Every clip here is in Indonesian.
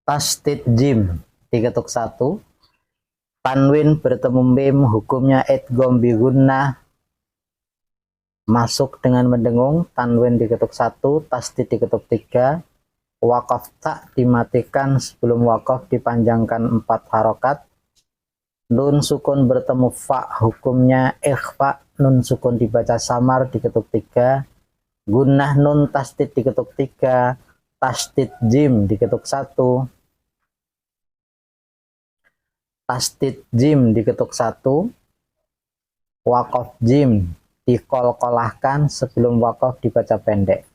Tasdid jim diketuk 1. Tanwin bertemu mim hukumnya idgham bi gunnah masuk dengan mendengung. Tanwin diketuk 1, tasdid diketuk 3. Wakaf tak dimatikan sebelum wakaf dipanjangkan 4 harokat. Nun sukun bertemu fa hukumnya ikhfa. Nun sukun dibaca samar diketuk 3. Gunnah nun tasdid diketuk 3. Tasdid jim diketuk 1. Tasdid jim diketuk 1. Wakaf jim dikol-kolahkan sebelum wakaf dibaca pendek.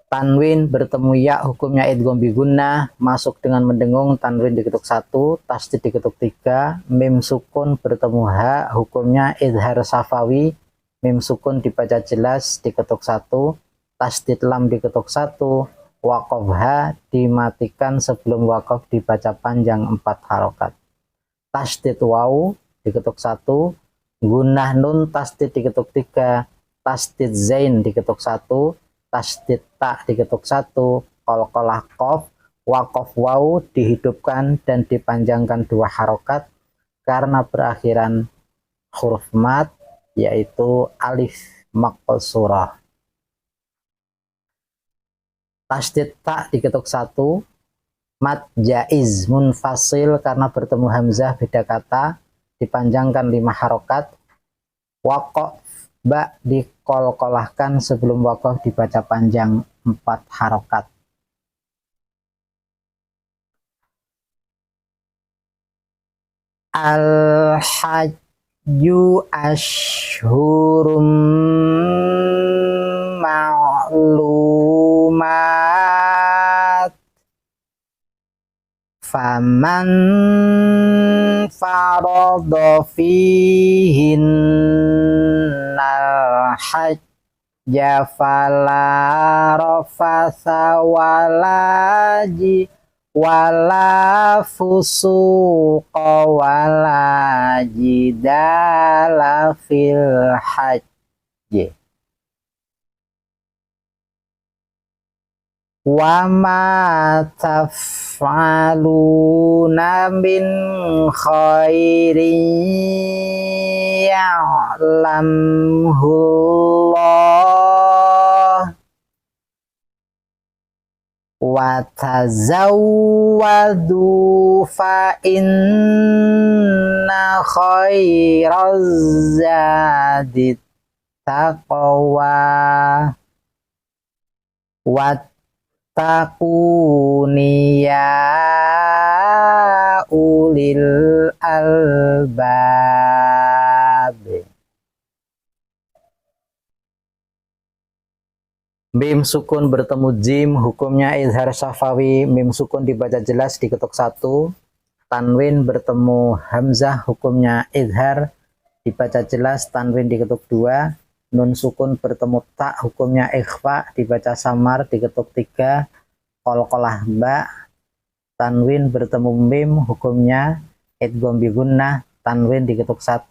Tanwin bertemu ya hukumnya idgham bi gunnah masuk dengan mendengung. Tanwin diketuk 1, tasdid diketuk 3. Mim sukun bertemu ha hukumnya idhar safawi. Mim sukun dibaca jelas diketuk 1. Tasdid lam diketuk 1. Wakaf ha dimatikan sebelum wakaf dibaca panjang 4 harokat. Tasdid waw diketuk 1. Gunnah nun tasdid diketuk 3. Tasdid zain diketuk 1. Tasdid tak diketuk 1. Qalqalah qaf. Wakaf waw dihidupkan dan dipanjangkan 2 harokat karena berakhiran huruf mat, yaitu alif maqsurah. Tasdid tak diketuk 1. Mat jaiz munfasil karena bertemu hamzah beda kata dipanjangkan 5 harokat. Waqaf ba dikol-kolahkan sebelum wakaf dibaca panjang 4 harokat. Al-hajju ashhurum ma'lumat faman farada fihinnal hajja fala rafasa wala fusuqa wala jidala fil hajji. Wa ma taf'aluna min khairin ya'lamhullah wa tazawwadu fa inna khairaz zadi taqwa wattaquni ya ulil albab. Mim sukun bertemu jim hukumnya izhar syafawi. Mim sukun dibaca jelas diketuk 1. Tanwin bertemu hamzah hukumnya izhar dibaca jelas. Tanwin diketuk 2. Nun sukun bertemu tak hukumnya ikhfa dibaca samar diketuk 3. Qalqalah ba. Tanwin bertemu mim hukumnya idgham bi gunnah. Tanwin diketuk 1.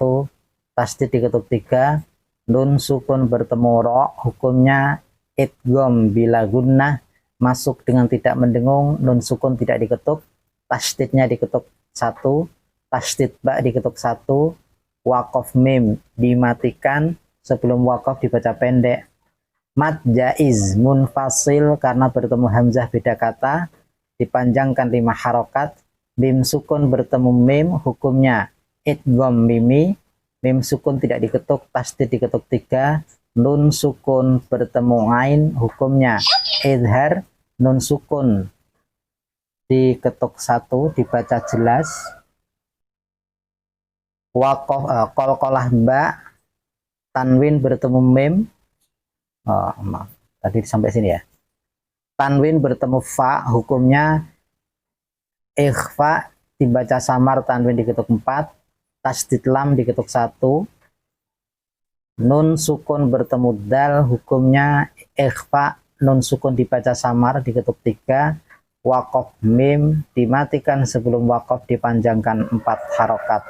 Tasdid diketuk 3. Nun sukun bertemu ro hukumnya idgham bila gunnah masuk dengan tidak mendengung. Nun sukun tidak diketuk. Tasdidnya diketuk 1. Tasdid ba diketuk 1. Waqaf mim dimatikan sebelum wakaf dibaca pendek. Mad jaiz munfasil karena bertemu hamzah beda kata dipanjangkan 5 harokat. Mim sukun bertemu mim hukumnya idgham mimi. Mim sukun tidak diketuk. Tasdid diketuk 3. Nun sukun bertemu ain hukumnya izhar. Nun sukun diketuk 1 dibaca jelas. Waqaf qalqalah ba. Tanwin bertemu mim. Maaf, tadi sampai sini ya. Tanwin bertemu fa hukumnya ikhfa dibaca samar. Tanwin diketuk 4. Tasdid lam diketuk 1. Nun sukun bertemu dal hukumnya ikhfa. Nun sukun dibaca samar diketuk 3. Waqaf mim dimatikan sebelum waqaf dipanjangkan 4 harokat.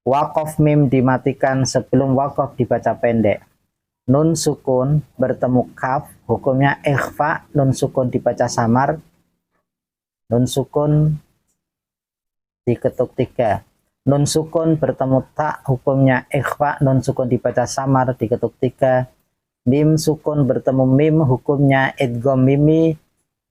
Waqaf mim dimatikan sebelum waqaf dibaca pendek. nun sukun bertemu kaf, hukumnya ikhfa, nun sukun dibaca samar, nun sukun diketuk 3. Nun sukun bertemu tak, hukumnya ikhfa, nun sukun dibaca samar, diketuk 3. Mim sukun bertemu mim, hukumnya idgham mimi,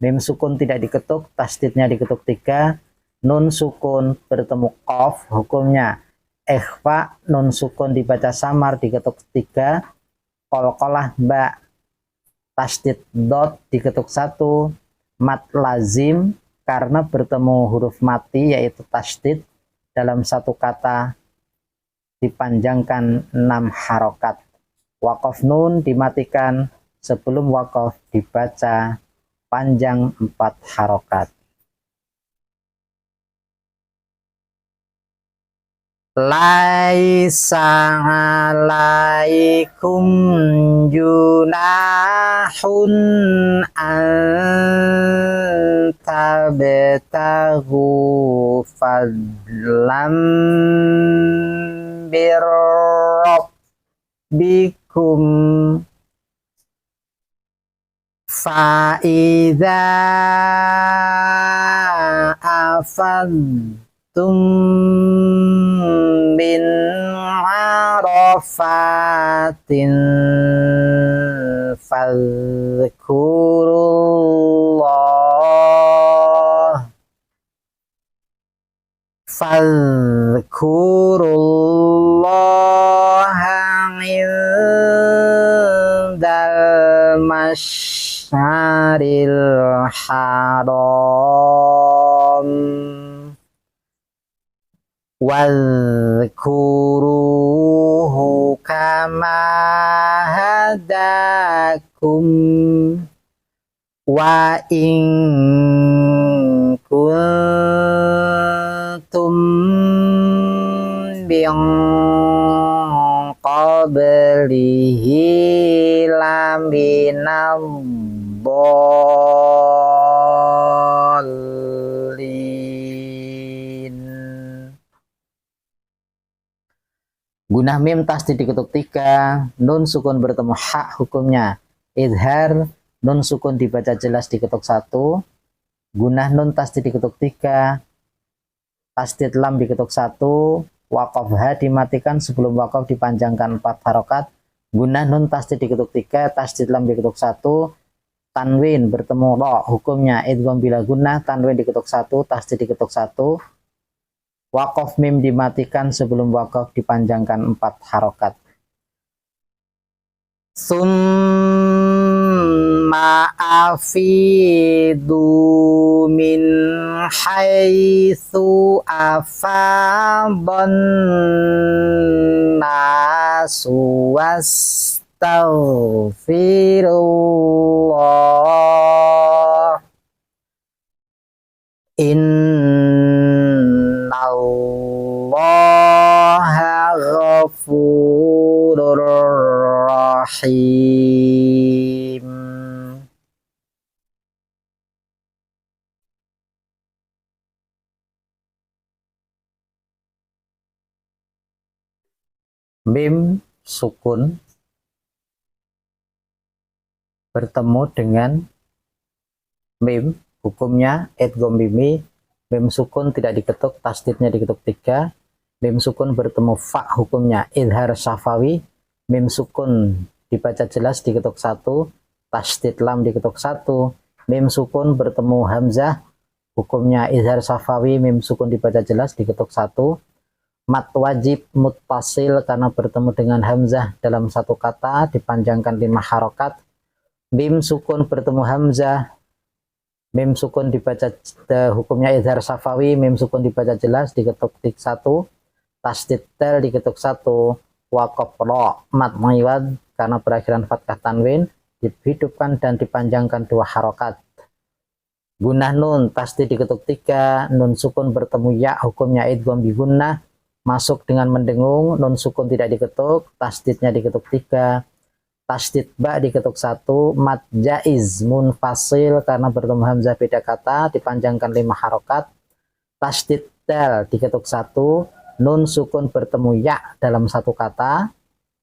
mim sukun tidak diketuk, tasdidnya diketuk 3. Nun sukun bertemu qaf, hukumnya ikhfa, nun sukun dibaca samar, diketuk 3. Qalqalah ba, tasdid dot diketuk 1. Mat lazim karena bertemu huruf mati yaitu tasdid dalam satu kata dipanjangkan 6 harokat. Waqaf nun dimatikan sebelum waqaf dibaca panjang 4 harokat. Laisa alaikum junahun antabtagu fadlam birrabbikum fa'idha afadtum min arafatin fadhkurullaha indal masyaril haram wadhkuruhu kama hadakum wa in kuntum min qablihi laminal dhalin. Gunah mim tasdid diketuk 3, nun sukun bertemu hak, hukumnya idhar, nun sukun dibaca jelas diketuk 1. Gunah nun tasdid diketuk 3, tasdid lam diketuk 1, waqaf ha dimatikan sebelum waqaf dipanjangkan 4 harokat. Gunah nun tasdid diketuk 3, tasdid lam diketuk 1, tanwin bertemu ro, hukumnya idgham bila gunah, tanwin diketuk 1, tasdid diketuk 1. Waqaf mim dimatikan sebelum waqaf dipanjangkan 4 harokat. Summa afidu min haitsu afadhan nasu wastaghfirullah innallaha ghafurur rahim. Mim sukun bertemu dengan mim, hukumnya idgham mimi, mim sukun tidak diketuk, tasdidnya diketuk 3. Mim sukun bertemu fa, hukumnya idhar syafawi, mim sukun dibaca jelas diketuk 1, tasdid lam diketuk 1. Mim sukun bertemu hamzah, hukumnya idhar syafawi, mim sukun dibaca jelas diketuk 1. Mat wajib muttasil karena bertemu dengan hamzah dalam satu kata dipanjangkan 5 harokat. Mim sukun bertemu hamzah, mim sukun dibaca hukumnya idhar syafawi, mim sukun dibaca jelas diketuk 1, tasdid tel diketuk 1, waqaf ro mat ma'iwad karena berakhiran fathah tanwin dihidupkan dan dipanjangkan 2 harokat. Gunah nun tasdid diketuk 3, nun sukun bertemu ya, hukumnya idgham bi gunnah, masuk dengan mendengung, nun sukun tidak diketuk, tasdidnya diketuk 3. Tasdid ba diketuk 1, mat jaiz munfasil karena bertemu hamzah beda kata dipanjangkan 5 harokat. Tasdid tel diketuk 1, nun sukun bertemu ya dalam satu kata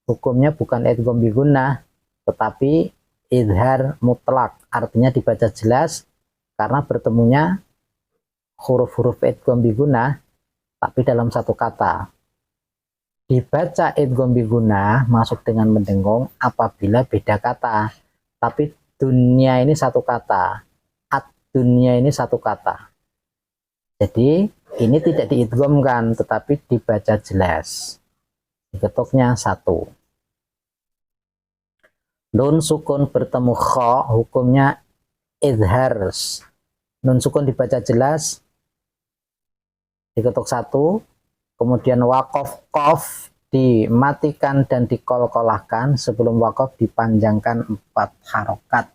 hukumnya bukan idgham bi gunnah tetapi idhar mutlak, artinya dibaca jelas karena bertemunya huruf-huruf idgham bi gunnah tapi dalam satu kata. Dibaca idgham bi gunnah masuk dengan mendengung apabila beda kata, tapi dunia ini satu kata, dunia ini satu kata. Jadi ini tidak diidghamkan tetapi dibaca jelas. Diketuknya satu. Nun sukun bertemu kha hukumnya idhar. Nun sukun dibaca jelas diketuk satu. Kemudian wakof kof dimatikan dan dikol-kolahkan, sebelum wakof dipanjangkan 4 harokat.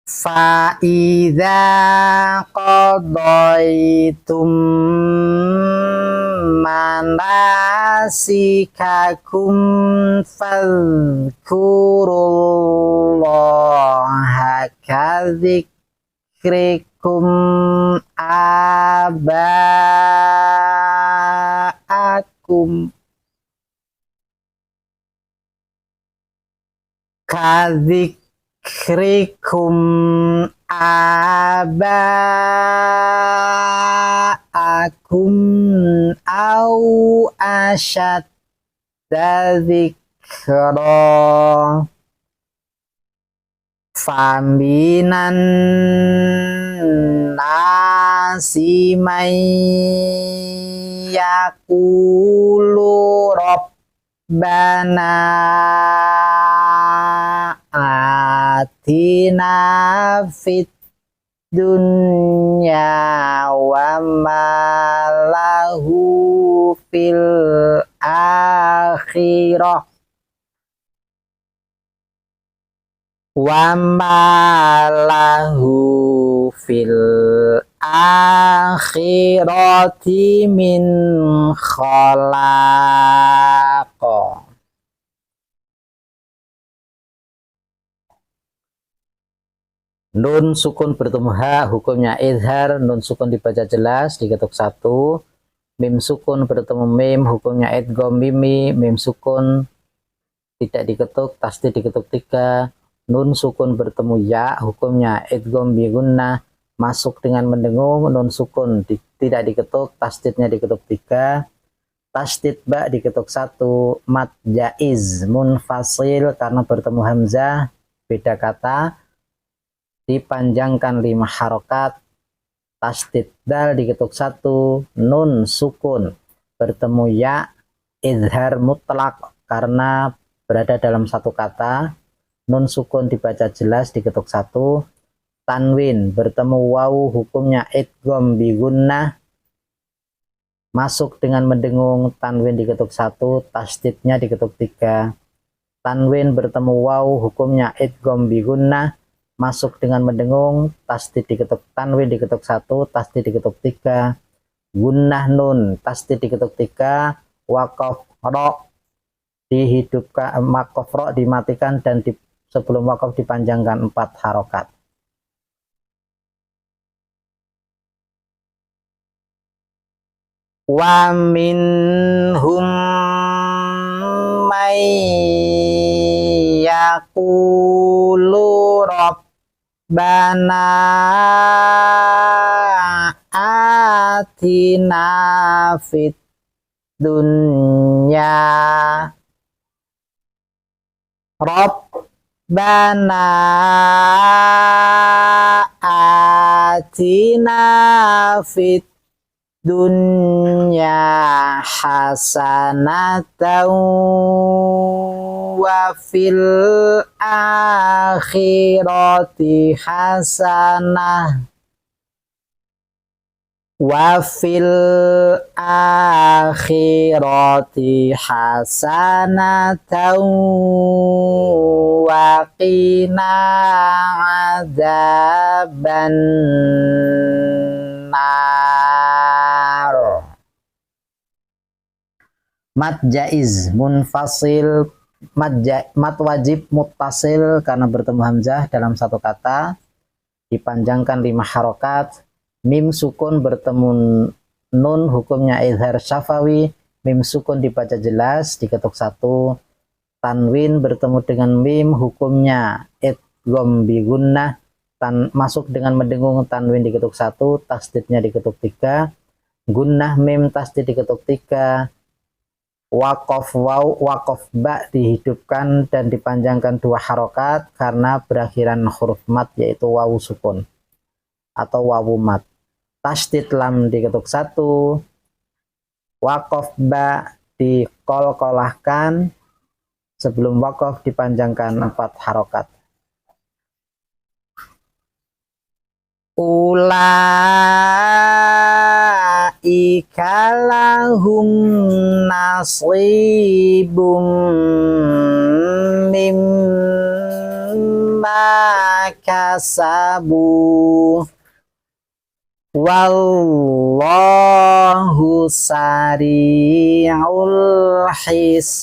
Fa'idha qadaitum manasikakum fadhkurullaha kadzikrikum aba'akum kadzikrikum aba'akum au asyadda dzikra faminan nasi may yaqulu rabbana atina fid dunya wa ma lahu fil akhirah wa ma lahu fil akhirati min khalaq. Nun sukun bertemu ha hukumnya idhar, nun sukun dibaca jelas diketuk satu. Mim sukun bertemu mim hukumnya idgham mimi, mim sukun tidak diketuk, tasdid diketuk 3. Nun sukun bertemu ya hukumnya idgham bi gunnah, masuk dengan mendengung, nun sukun tidak diketuk, tasdidnya diketuk 3. Tasdid ba diketuk 1. Mad jaiz munfasil karena bertemu hamzah beda kata dipanjangkan 5 harokat. Tasdid dal diketuk 1. Nun sukun bertemu ya idhar mutlak karena berada dalam satu kata. Nun sukun dibaca jelas diketuk 1. Tanwin bertemu waw hukumnya idgham bi gunnah, masuk dengan mendengung, tanwin diketuk 1, tasdidnya diketuk 3. Tanwin bertemu waw hukumnya idgham bi gunnah, masuk dengan mendengung, tasdid diketuk, tanwin diketuk 1, tasdid diketuk 3. Gunnah nun, tasdid diketuk 3. Wakof ro dihidupkan, wakof ro dimatikan dan sebelum wakof dipanjangkan 4 harokat. Wa minhum may yaqulu rabbana atina fid dunya rabbana atina fid dunya hasanatan wa fil akhirati hasanah wa fil akhirati hasanatan wa qina adzaban nar. Mad jaiz munfasil, mad wajib muttasil karena bertemu hamzah dalam satu kata. dipanjangkan 5 harokat. Mim sukun bertemu nun hukumnya izhar syafawi. Mim sukun dibaca jelas diketuk 1. Tanwin bertemu dengan mim hukumnya idgham bi gunnah. Masuk dengan mendengung, tanwin diketuk 1, tasdidnya diketuk 3. Gunnah mim tasdid diketuk 3. Wakof waw, wakof ba dihidupkan dan dipanjangkan 2 harokat karena berakhiran huruf mat yaitu wawu sukun atau wawu mat. Tasdid lam diketuk 1. Wakof ba dikolkolahkan, sebelum wakof dipanjangkan 4 harokat. Ulaika lahum nasibum mimma kasabu wallahu sari'ul hisab.